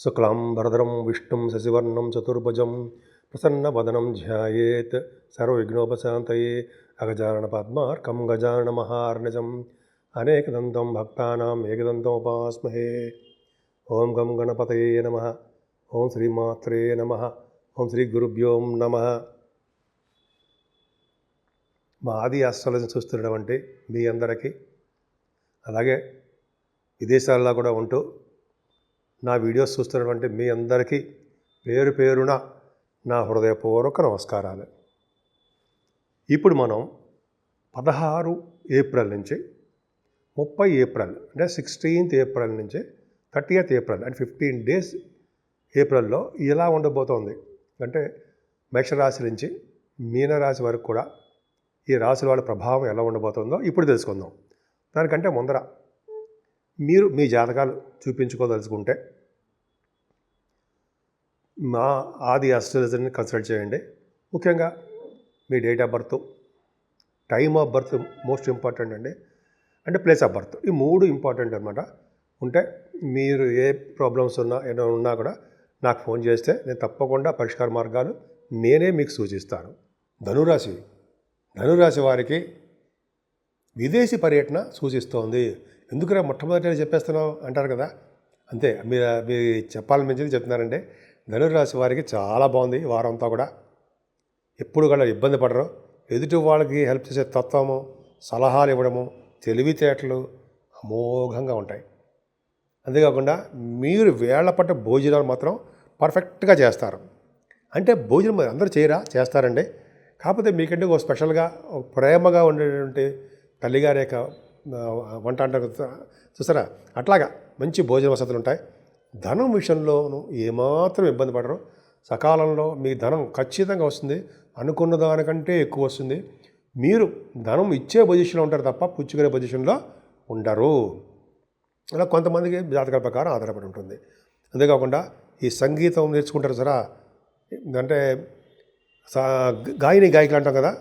శుక్లాంబరధరం విష్ణుం శశివర్ణం చతుర్భుజం ప్రసన్నవదనం ధ్యాయేత్ సర్వవిఘ్నోపశాంతయే అగజానన పద్మార్కం గజానన మహార్నిజం అనేకదంతం భక్తానాం ఏకదంతముపాస్మహే. ఓం గం గణపతయే నమః. ఓం శ్రీమాత్రే నమః. ఓం శ్రీ గురుభ్యో నమః. మా ఆది ఆస్ట్రాలజీ చూస్తున్నటువంటి మీ అందరికీ, అలాగే విదేశాల్లో కూడా ఉంటూ నా వీడియోస్ చూస్తున్నటువంటి మీ అందరికీ పేరు పేరున నా హృదయపూర్వక నమస్కారాలు. ఇప్పుడు మనం 16 ఏప్రిల్ నుంచి 30 ఏప్రిల్ అంటే 16th ఏప్రిల్ నుంచి 30th ఏప్రిల్ అంటే 15 days ఏప్రిల్లో ఎలా ఉండబోతోంది అంటే మేషరాశి నుంచి మీనరాశి వరకు కూడా ఈ రాశుల వాళ్ళ ప్రభావం ఎలా ఉండబోతుందో ఇప్పుడు తెలుసుకుందాం. దానికంటే ముందర మీరు మీ జాతకాలు చూపించుకోదలుచుకుంటే మా ఆది ఆస్ట్రాలజీని కన్సల్ట్ చేయండి. ముఖ్యంగా మీ date of birth, time of birth most important అండి, అంటే ప్లేస్ ఆఫ్ బర్త్, ఈ 3 ఇంపార్టెంట్ అనమాట. ఉంటే మీరు ఏ ప్రాబ్లమ్స్ ఏమైనా ఉన్నా కూడా నాకు ఫోన్ చేస్తే నేను తప్పకుండా పరిష్కార మార్గాలు నేనే మీకు సూచిస్తాను. ధనురాశి వారికి విదేశీ పర్యటన సూచిస్తోంది. ఎందుకురా మొట్టమొదటి చెప్పేస్తున్నావు అంటారు కదా, అంతే. మీరు చెప్పాలని మంచిది చెప్తున్నారంటే ధనురాశి వారికి చాలా బాగుంది. వారంతా కూడా ఎప్పుడు కూడా ఇబ్బంది పడరు. ఎదుటి వాళ్ళకి హెల్ప్ చేసే తత్వము, సలహాలు ఇవ్వడము, తెలివితేటలు అమోఘంగా ఉంటాయి. అంతేకాకుండా మీరు వేళ్ల పట్ట భోజనాలు మాత్రం పర్ఫెక్ట్గా చేస్తారు. అంటే భోజనం అందరూ చేస్తారండి. కాకపోతే మీకంటే ఒక స్పెషల్గా ప్రేమగా ఉండేటువంటి తల్లిగారి యొక్క వంట అంటారు చూసారా, అట్లాగా మంచి భోజన వసతులు ఉంటాయి. ధనం విషయంలోనూ ఏమాత్రం ఇబ్బంది పడరు. సకాలంలో మీ ధనం ఖచ్చితంగా వస్తుంది, అనుకున్న దానికంటే ఎక్కువ వస్తుంది. మీరు ధనం ఇచ్చే పొజిషన్లో ఉంటారు తప్ప పుచ్చుకునే పొజిషన్లో ఉండరు. అలా కొంతమందికి జాతకాల ప్రకారం ఆధారపడి ఉంటుంది. అంతేకాకుండా ఈ సంగీతం నేర్చుకుంటారు సరా, అంటే గాయకులు అంటాం కదా,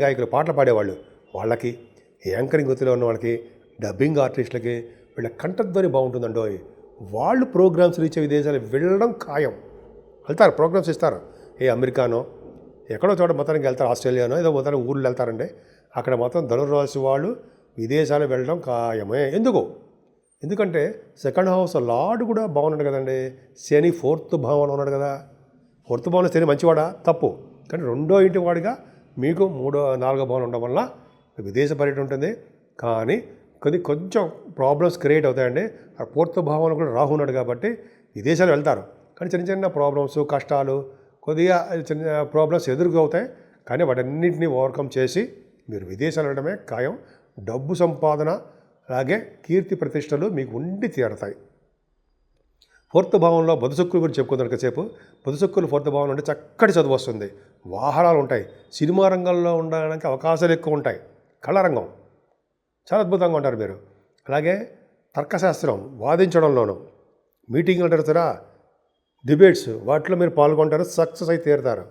గాయకులు పాటలు పాడేవాళ్ళు, వాళ్ళకి యాంకరింగ్ వృత్తిలో ఉన్న వాళ్ళకి, డబ్బింగ్ ఆర్టిస్టులకి వీళ్ళ కంఠధ్వని బాగుంటుందండో. వాళ్ళు ప్రోగ్రామ్స్ ఇచ్చే విదేశాలు వెళ్ళడం ఖాయం. వెళ్తారు, ప్రోగ్రామ్స్ ఇస్తారు. అమెరికానో ఎక్కడో చోట మొత్తానికి వెళ్తారు, ఆస్ట్రేలియానో ఏదో మొత్తానికి ఊళ్ళు వెళ్తారండి. అక్కడ మొత్తం ధనుర్రాశి వాళ్ళు విదేశాలు వెళ్ళడం ఖాయమే. ఎందుకంటే సెకండ్ హౌస్ లార్డ్ కూడా బాగున్నాడు కదండి. శని 4th భావంలో ఉన్నాడు కదా. 4th భావంలో శని మంచివాడా? తప్పు. కానీ 2వ ఇంటి వాడిగా మీకు 3వ 4వ భావంలో ఉండడం వల్ల విదేశ పర్యటన ఉంటుంది. కానీ కొంచెం ప్రాబ్లమ్స్ క్రియేట్ అవుతాయండి. ఆ 4th భావంలో కూడా రాహు ఉన్నాడు కాబట్టి విదేశాలు వెళ్తారు. కానీ చిన్న ప్రాబ్లమ్స్, కష్టాలు, కొద్దిగా చిన్న ప్రాబ్లమ్స్ ఎదుర్కొవుతాయి. కానీ వాటన్నింటినీ ఓవర్కమ్ చేసి మీరు విదేశాలు వెళ్ళడమే ఖాయం. డబ్బు సంపాదన, అలాగే కీర్తి ప్రతిష్టలు మీకు ఉండి తీరతాయి. 4th భావంలో బుధశుక్రుల గురించి చెప్పుకుందాం కాసేపు. బుధశుక్రులు 4th భావంలో ఉంటే చక్కటి చదువు వస్తుంది, వాహనాలు ఉంటాయి, సినిమా రంగంలో ఉండడానికి అవకాశాలు ఎక్కువ ఉంటాయి, కళారంగం చాలా అద్భుతంగా ఉంటారు మీరు. అలాగే తర్కశాస్త్రం వాదించడంలోనూ, మీటింగ్లు అంటారు కదా, డిబేట్స్, వాటిలో మీరు పాల్గొంటారు, సక్సెస్ అయితే తీరుతారు.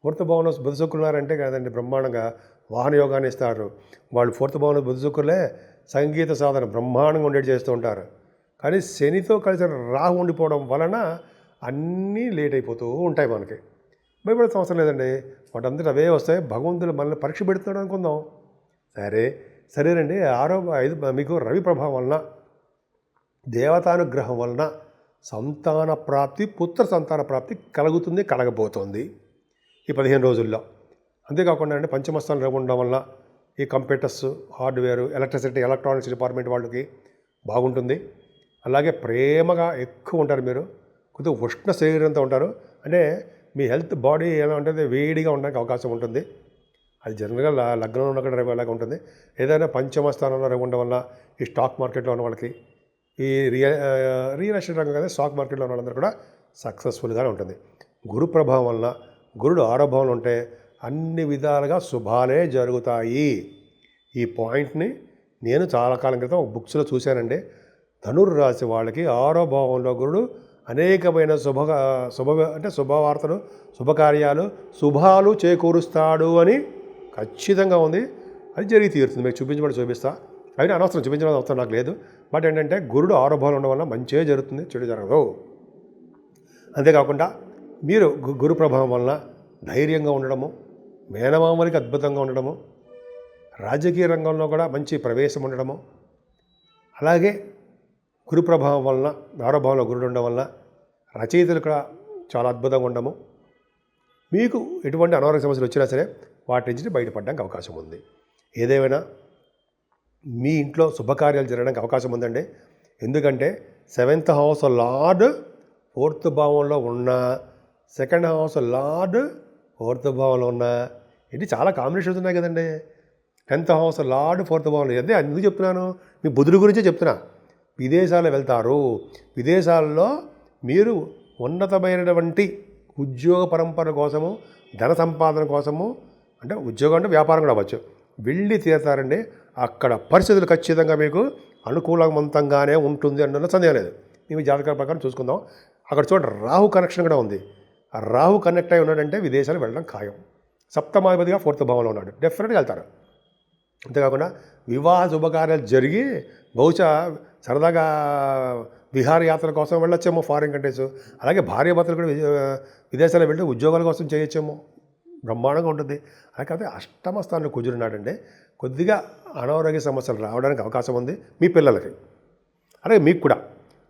4th భావంలో బుధశుక్రులు ఉన్నారంటే కాదండి, బ్రహ్మాండంగా వాహన యోగాన్ని ఇస్తారు. వాళ్ళు 4th భావంలో బుధశుక్రులే సంగీత సాధన బ్రహ్మాండంగా ఉండేది చేస్తూ ఉంటారు. కానీ శనితో కలిసి రాహు ఉండిపోవడం వలన అన్నీ లేట్ అయిపోతూ ఉంటాయి. మనకి భయపడే అవసరం లేదండి, వాటంతటి అవే వస్తాయి. భగవంతుడు మనల్ని పరీక్ష పెడుతున్నాడు అనుకుందాం. సరేనండి. 5 మీకు రవి ప్రభావం వలన, దేవతానుగ్రహం వలన సంతాన ప్రాప్తి, పుత్ర సంతాన ప్రాప్తి కలగబోతోంది ఈ 15 రోజుల్లో. అంతేకాకుండా అంటే పంచమస్థానం రవి ఉండడం వలన ఈ computers, hardware, electricity, electronics department వాళ్ళకి బాగుంటుంది. అలాగే ప్రేమగా ఎక్కువ ఉంటారు మీరు, కొద్దిగా ఉష్ణ శరీరంతో ఉంటారు. అంటే మీ హెల్త్ బాడీ ఎలా ఉంటుంది, వేడిగా ఉండడానికి అవకాశం ఉంటుంది. అది జనరల్గా లగ్నంలో ఉన్న రవి అలాగా ఉంటుంది. ఏదైనా పంచమ స్థానంలో రవి ఉండడం వల్ల ఈ స్టాక్ మార్కెట్లో ఉన్న వాళ్ళకి, ఈ రియల్ ఎస్టేట్ రంగం కదా, స్టాక్ మార్కెట్లో ఉన్న వాళ్ళందరూ కూడా సక్సెస్ఫుల్గానే ఉంటుంది. గురు ప్రభావం వలన, గురుడు 6వ భావంలో ఉంటే అన్ని విధాలుగా శుభాలే జరుగుతాయి. ఈ పాయింట్ని నేను చాలా కాలం క్రితం ఒక బుక్స్లో చూశానండి. ధనుర్రాశి వాళ్ళకి 6వ భావంలో గురుడు అనేకమైన శుభవార్తలు, శుభకార్యాలు, శుభాలు చేకూరుస్తాడు అని ఖచ్చితంగా ఉంది. అది జరిగి తీరుతుంది. మీకు చూపిస్తా. అయినా అనవసరం, చూపించడం అవసరం నాకు లేదు. బట్ ఏంటంటే గురుడు 6వ భావంలో ఉండడం వల్ల మంచిగా జరుగుతుంది, చెడు జరగదు. అంతేకాకుండా మీరు గురు ప్రభావం వలన ధైర్యంగా ఉండడము, మేనమామలకి అద్భుతంగా ఉండడము, రాజకీయ రంగంలో కూడా మంచి ప్రవేశం ఉండడము, అలాగే గురు ప్రభావం వలన భావంలో గురుడు ఉండడం వలన రచయితలు కూడా చాలా అద్భుతంగా ఉండము, మీకు ఎటువంటి అనారోగ్య సమస్యలు వచ్చినా సరే వాటి నుంచి బయటపడడానికి అవకాశం ఉంది. ఏదేమైనా మీ ఇంట్లో శుభకార్యాలు జరగడానికి అవకాశం ఉందండి. ఎందుకంటే 7th హౌస్ లార్డ్ 4th భావంలో ఉన్న, 2nd హౌస్ లార్డ్ 4th భావంలో ఉన్న, ఇది చాలా కాంబినేషన్స్ ఉన్నాయి కదండి. 10th హౌస్ లార్డ్ 4th భావంలో, అదే ఎందుకు చెప్తున్నాను, మీ బుధుడి గురించే చెప్తున్నా. విదేశాలు వెళ్తారు, విదేశాల్లో మీరు ఉన్నతమైనటువంటి ఉద్యోగ పరంపర కోసము, ధన సంపాదన కోసము, అంటే ఉద్యోగం అంటే వ్యాపారం కూడా అవ్వచ్చు, వెళ్ళి తీరుతారండి. అక్కడ పరిస్థితులు ఖచ్చితంగా మీకు అనుకూలవంతంగానే ఉంటుంది అన్న సందేహం లేదు. మేము జాతకాల ప్రకారం చూసుకుందాం. అక్కడ చూడండి, రాహు కనెక్షన్ కూడా ఉంది. ఆ రాహు కనెక్ట్ అయి ఉన్నాడంటే విదేశాలు వెళ్ళడం ఖాయం. సప్తమాధిపతిగా 4th భావంలో ఉన్నాడు, డెఫినెట్గా వెళ్తారు. అంతేకాకుండా వివాహ శుభకార్యాలు జరిగి బహుశా సరదాగా విహారయాత్ర కోసం వెళ్ళొచ్చేమో ఫారిన్ కంట్రీస్. అలాగే భార్యాభర్తలు కూడా విదేశాల్లో వెళ్తే ఉద్యోగాల కోసం చేయొచ్చేమో, బ్రహ్మాండంగా ఉంటుంది. అలాగే అష్టమ స్థానంలో కుజురున్నాడంటే కొద్దిగా అనారోగ్య సమస్యలు రావడానికి అవకాశం ఉంది మీ పిల్లలకి, అలాగే మీకు కూడా.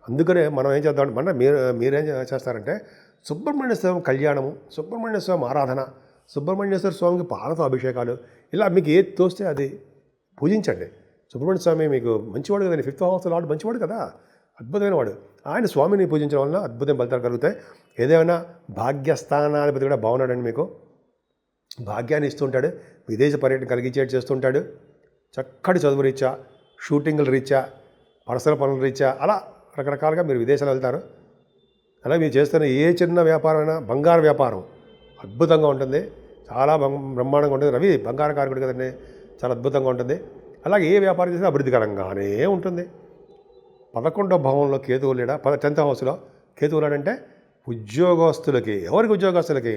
అందుకనే మనం ఏం చేద్దామంటే మీరేం చేస్తారంటే సుబ్రహ్మణ్య స్వామి కళ్యాణము, సుబ్రహ్మణ్య స్వామి ఆరాధన, సుబ్రహ్మణ్యేశ్వర స్వామికి పాలతో అభిషేకాలు, ఇలా మీకు ఏది తోస్తే అది పూజించండి. సుబ్రహ్మణ్య స్వామి మీకు మంచివాడు కదండి, 5th హౌస్ లార్డ్ మంచివాడు కదా, అద్భుతమైన వాడు. ఆయన స్వామిని పూజించడం వలన అద్భుతమైన ఫలితాలు కలుగుతాయి. ఏదైనా భాగ్యస్థానాధిపతి కూడా బాగున్నాడండి, మీకు భాగ్యాన్ని ఇస్తుంటాడు, విదేశ పర్యటన కలిగించేట్టు చేస్తుంటాడు. చక్కటి చదువు రీత్యా, షూటింగ్ల రీత్యా, పర్సనల్ పనుల రీత్యా అలా రకరకాలుగా మీరు విదేశాలు వెళ్తారు. అలా మీరు చేస్తున్న ఏ చిన్న వ్యాపారమైనా, బంగారు వ్యాపారం అద్భుతంగా ఉంటుంది, చాలా బ్రహ్మాండంగా ఉంటుంది. రవి బంగారకారకుడు కదండి, చాలా అద్భుతంగా ఉంటుంది. అలాగే ఏ వ్యాపారం చేసినా అభివృద్ధికరంగానే ఉంటుంది. 11వ భావంలో కేతువు లేడా, 10th హౌస్లో కేతువు లేడంటే ఉద్యోగస్తులకి, ఎవరికి ఉద్యోగస్తులకి,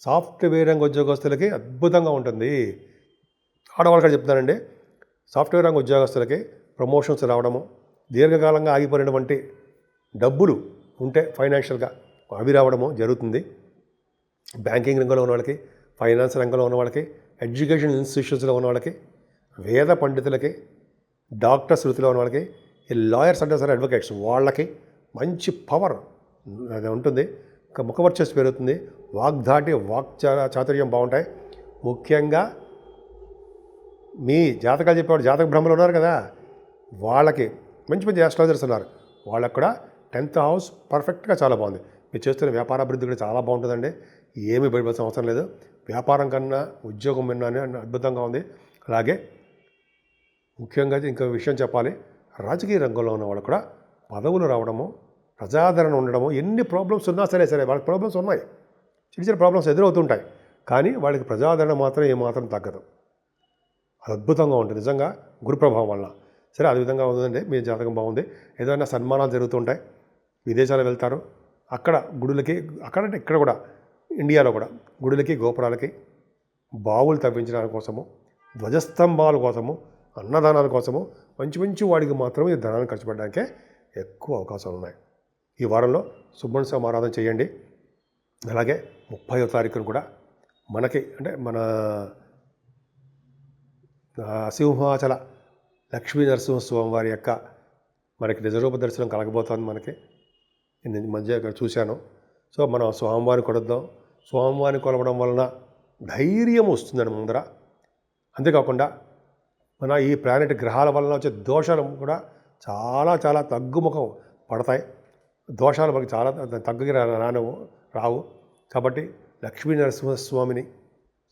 సాఫ్ట్వేర్ రంగ ఉద్యోగస్తులకి అద్భుతంగా ఉంటుంది. ఆడవాళ్ళకి చెప్తున్నానండి, సాఫ్ట్వేర్ రంగ ఉద్యోగస్తులకి ప్రమోషన్స్ రావడము, దీర్ఘకాలంగా ఆగిపోయినటువంటి డబ్బులు ఉంటే ఫైనాన్షియల్గా అవి రావడము జరుగుతుంది. బ్యాంకింగ్ రంగంలో ఉన్న వాళ్ళకి, ఫైనాన్స్ రంగంలో ఉన్న వాళ్ళకి, ఎడ్యుకేషన్ ఇన్స్టిట్యూషన్స్లో ఉన్న వాళ్ళకి, వేద పండితులకి, డాక్టర్స్ వృత్తిలో ఉన్న వాళ్ళకి, ఈ లాయర్స్ అంటే సరే అడ్వకేట్స్, వాళ్ళకి మంచి పవర్ అది ఉంటుంది. ఇంకా ముఖవర్చస్సు పెరుగుతుంది, వాగ్ధాటి చాతుర్యం బాగుంటాయి. ముఖ్యంగా మీ జాతకాలు చెప్పేవాడు జాతక బ్రహ్మలు ఉన్నారు కదా, వాళ్ళకి మంచి మంచి ఆస్ట్రాలజర్స్ ఉన్నారు, వాళ్ళకు కూడా 10th హౌస్ పర్ఫెక్ట్గా చాలా బాగుంది. మీరు చేస్తున్న వ్యాపార అభివృద్ధి కూడా చాలా బాగుంటుందండి, ఏమీ భయపడాల్సిన అవసరం లేదు. వ్యాపారం కన్నా ఉద్యోగం విన్నానే అద్భుతంగా ఉంది. అలాగే ముఖ్యంగా ఇంకో విషయం చెప్పాలి, రాజకీయ రంగంలో ఉన్న వాళ్ళు కూడా పదవులు రావడము, ప్రజాదరణ ఉండడము, ఎన్ని ప్రాబ్లమ్స్ ఉన్నా సరే వాళ్ళకి ప్రాబ్లమ్స్ ఉన్నాయి, చిన్న చిన్న ప్రాబ్లమ్స్ ఎదురవుతుంటాయి, కానీ వాళ్ళకి ప్రజాదరణ మాత్రం ఏమాత్రం తగ్గదు. అది అద్భుతంగా ఉంటుంది నిజంగా గురు ప్రభావం వల్ల. సరే, అది విధంగా ఉందండి, మీ జాతకం బాగుంది. ఏదైనా సన్మానాలు జరుగుతుంటాయి, విదేశాలు వెళ్తారు, అక్కడ గుడులకి, అక్కడంటే ఇక్కడ కూడా ఇండియాలో కూడా గుడులకి, గోపురాలకి బావులు తవ్వించడానికి కోసము, ధ్వజస్తంభాల కోసము, అన్నదానాల కోసము మంచి మంచి వాడికి మాత్రం ఈ ధనాన్ని ఖర్చు పెట్టడానికే ఎక్కువ అవకాశాలు ఉన్నాయి. ఈ వారంలో సుబ్రహ్మణ్య స్వామి ఆరాధన చేయండి. అలాగే 30వ తారీఖున కూడా మనకి అంటే మన సింహాచల లక్ష్మీ నరసింహస్వామి వారి యొక్క మనకి నిజరూప దర్శనం కలగబోతోంది. మనకి నేను మధ్య ఇక్కడ చూశాను. సో మనం స్వామివారిని కొలుద్దాం. స్వామివారిని కొలవడం వలన ధైర్యం వస్తుందని ముందర. అంతేకాకుండా మన ఈ ప్లానెట్ గ్రహాల వలన వచ్చే దోషాలు కూడా చాలా చాలా తగ్గుముఖం పడతాయి. దోషాలు మనకి చాలా తగ్గుకి రావు. కాబట్టి లక్ష్మీ నరసింహస్వామిని,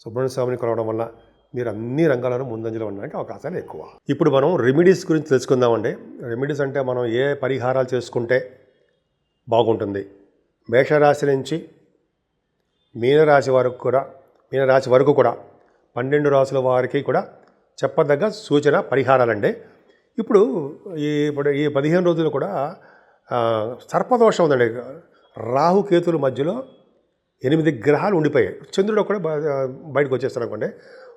సుబ్రహ్మణ్య స్వామిని కొలవడం వల్ల మీరు అన్ని రంగాలను ముందంజలో ఉండడానికి అవకాశాలు ఎక్కువ. ఇప్పుడు మనం రెమెడీస్ గురించి తెలుసుకుందామండి. రెమెడీస్ అంటే మనం ఏ పరిహారాలు చేసుకుంటే బాగుంటుంది. మేషరాశి నుంచి మీనరాశి వరకు కూడా 12 రాశుల వారికి కూడా చెప్పదగ్గ సూచన పరిహారాలండి. ఇప్పుడు ఈ 15 రోజులు కూడా సర్పదోషం ఉందండి. రాహుకేతుల మధ్యలో 8 గ్రహాలు ఉండిపోయాయి. చంద్రుడు కూడా బయటకు వచ్చేస్తాడు అనుకోండి.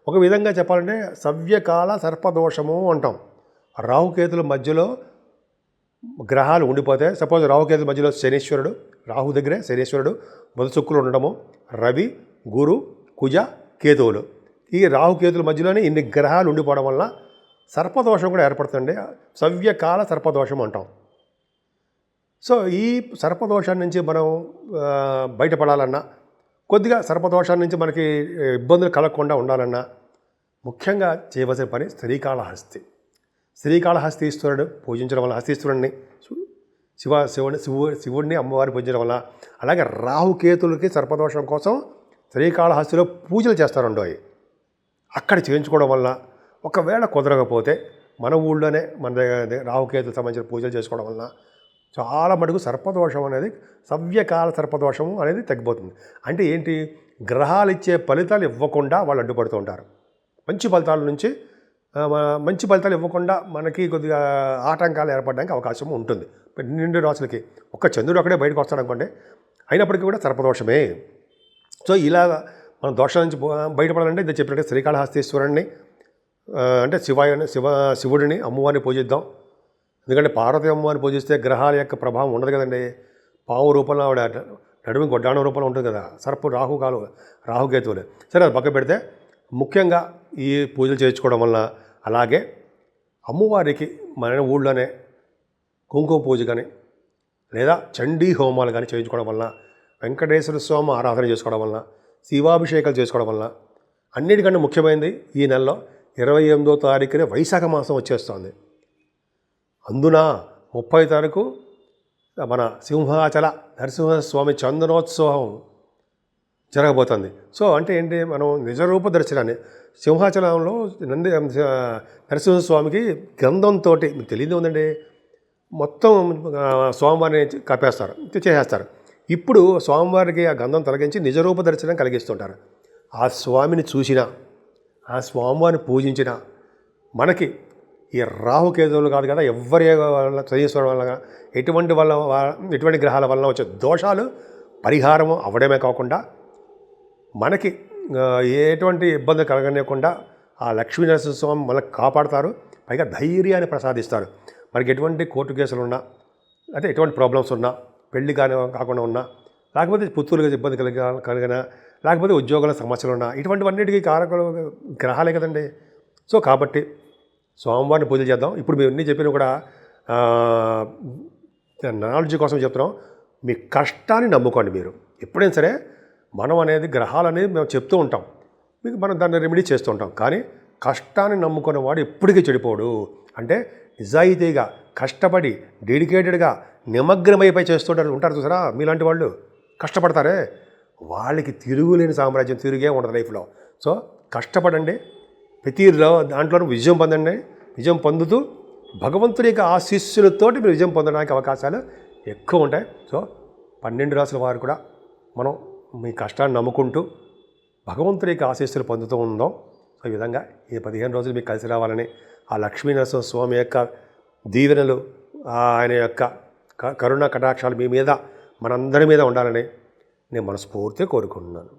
ఒక విధంగా చెప్పాలంటే సవ్యకాల సర్పదోషము అంటాం. రాహుకేతుల మధ్యలో గ్రహాలు ఉండిపోతే, సపోజ్ రాహుకేతు మధ్యలో శనీశ్వరుడు, రాహు దగ్గరే శనీశ్వరుడు, బుధ శుక్రులు ఉండడము, రవి, గురు, కుజ, కేతువులు, ఈ రాహుకేతుల మధ్యలోనే ఇన్ని గ్రహాలు ఉండిపోవడం వల్ల సర్పదోషం కూడా ఏర్పడుతుంది. సవ్యకాల సర్పదోషం అంటాం. సో ఈ సర్పదోషాన్ని నుంచి మనం బయటపడాలన్నా, కొద్దిగా సర్పదోషాన్ని నుంచి మనకి ఇబ్బందులు కలగకుండా ఉండాలన్నా ముఖ్యంగా చేయవలసిన పని శ్రీకాళహస్తి. శ్రీకాళహస్తీశ్వరుడు పూజించడం వల్ల, హస్తీశ్వరుడిని శివుడిని అమ్మవారిని పూజించడం వల్ల, అలాగే రాహుకేతులకి సర్పదోషం కోసం శ్రీకాళహస్తిలో పూజలు చేస్తారండో. అక్కడ చేయించుకోవడం వల్ల ఒకవేళ కుదరకపోతే మన ఊళ్ళోనే మన రాహుకేతులకు సంబంధించిన పూజలు చేసుకోవడం వల్ల చాలా మటుకు సర్పదోషం అనేది, సవ్యకాల సర్పదోషం అనేది తగ్గిపోతుంది. అంటే ఏంటి, గ్రహాలు ఇచ్చే ఫలితాలు ఇవ్వకుండా వాళ్ళు అడ్డుపడుతూ ఉంటారు. మంచి ఫలితాలు ఇవ్వకుండా మనకి కొద్దిగా ఆటంకాలు ఏర్పడడానికి అవకాశం ఉంటుంది. నిండు రాసులకి ఒక్క చంద్రుడు అక్కడే బయటకు వస్తాడు అనుకోండి, అయినప్పటికీ కూడా సర్పదోషమే. సో ఇలా మనం దోషం నుంచి బయటపడాలంటే ఇది చెప్పినట్టు శ్రీకాళహస్తీశ్వరుణ్ణి అంటే శివుడిని అమ్మవారిని పూజిద్దాం. ఎందుకంటే పార్వతి అమ్మవారిని పూజిస్తే గ్రహాల యొక్క ప్రభావం ఉండదు కదండి. పావు రూపంలో ఆవిడ నడుము గొడ్డాణం రూపంలో ఉంటుంది కదా, సర్పు రాహుకేతువులు. సరే, అది పక్క పెడితే ముఖ్యంగా ఈ పూజలు చేయించుకోవడం వల్ల, అలాగే అమ్మవారికి మన ఊళ్ళోనే కుంకుమ పూజ కానీ లేదా చండీ హోమాలు కానీ చేయించుకోవడం వల్ల, వెంకటేశ్వర స్వామి ఆరాధన చేసుకోవడం వల్ల, శివాభిషేకాలు చేసుకోవడం వల్ల, అన్నిటికంటే ముఖ్యమైనది ఈ నెలలో 28వ తారీఖునే వైశాఖ మాసం వచ్చేస్తుంది. అందున 30వ తారీఖు మన సింహాచల నరసింహస్వామి చందనోత్సవం జరగబోతుంది. సో అంటే ఏంటి, మనం నిజరూప దర్శనాన్ని సింహాచలంలో నరసింహస్వామికి గంధంతో, మీకు తెలియదు ఉందండి, మొత్తం స్వామివారిని కప్పేస్తారు, చేసేస్తారు. ఇప్పుడు స్వామివారికి ఆ గంధం తొలగించి నిజరూప దర్శనం కలిగిస్తుంటారు. ఆ స్వామిని చూసినా, ఆ స్వామివారిని పూజించినా మనకి ఈ రాహుకేతువులు కాదు కదా, ఎవరి వల్ల శనీశ్వరం వల్ల ఎటువంటి గ్రహాల వలన వచ్చే దోషాలు పరిహారం అవ్వడమే కాకుండా మనకి ఎటువంటి ఇబ్బంది కలగనివ్వకుండా ఆ లక్ష్మీనరసింహస్వామి మనకు కాపాడతారు. పైగా ధైర్యాన్ని ప్రసాదిస్తారు. మనకి ఎటువంటి కోర్టు కేసులు ఉన్నా, అంటే ఎటువంటి ప్రాబ్లమ్స్ ఉన్నా, పెళ్లి కాకుండా ఉన్నా, లేకపోతే పుత్రులుగా ఇబ్బంది కలిగినా, లేకపోతే ఉద్యోగాల సమస్యలు ఉన్నా, ఇటువంటివన్నిటికీ కారకులు గ్రహాలే కదండి. సో కాబట్టి స్వామివారిని పూజలు చేద్దాం. ఇప్పుడు మేము అన్నీ చెప్పినా కూడా నాలెడ్జ్ కోసం చెప్తున్నాం. మీ కష్టాన్ని నమ్ముకోండి. మీరు ఎప్పుడైనా సరే మనం అనేది గ్రహాలనేది మేము చెప్తూ ఉంటాం, మీకు మనం దాన్ని రెమెడీ చేస్తూ ఉంటాం. కానీ కష్టాన్ని నమ్ముకునేవాడు ఎప్పటికీ చెడిపోడు. అంటే నిజాయితీగా కష్టపడి డెడికేటెడ్గా నిమగ్నమైపోయి ఉంటారు చూసారా, మీలాంటి వాళ్ళు కష్టపడతారే, వాళ్ళకి తిరుగులేని సామ్రాజ్యం, తిరిగే ఉండదు లైఫ్లో. సో కష్టపడండి, ప్రతి దాంట్లోనూ విజయం పొందండి. విజయం పొందుతూ భగవంతుడి యొక్క ఆశీస్సులతోటి మీరు విజయం పొందడానికి అవకాశాలు ఎక్కువ ఉంటాయి. సో 12 రాసుల వారు కూడా మనం మీ కష్టాన్ని నమ్ముకుంటూ భగవంతుడి యొక్క ఆశీస్సులు పొందుతూ ఉందాం. సో ఈ విధంగా ఈ 15 రోజులు మీకు కలిసి రావాలని, ఆ లక్ష్మీనరసింహ స్వామి యొక్క దీవెనలు, ఆయన యొక్క కరుణ కటాక్షాలు మీ మీద, మనందరి మీద ఉండాలని నేను మనస్ఫూర్తిగా కోరుకుంటున్నాను.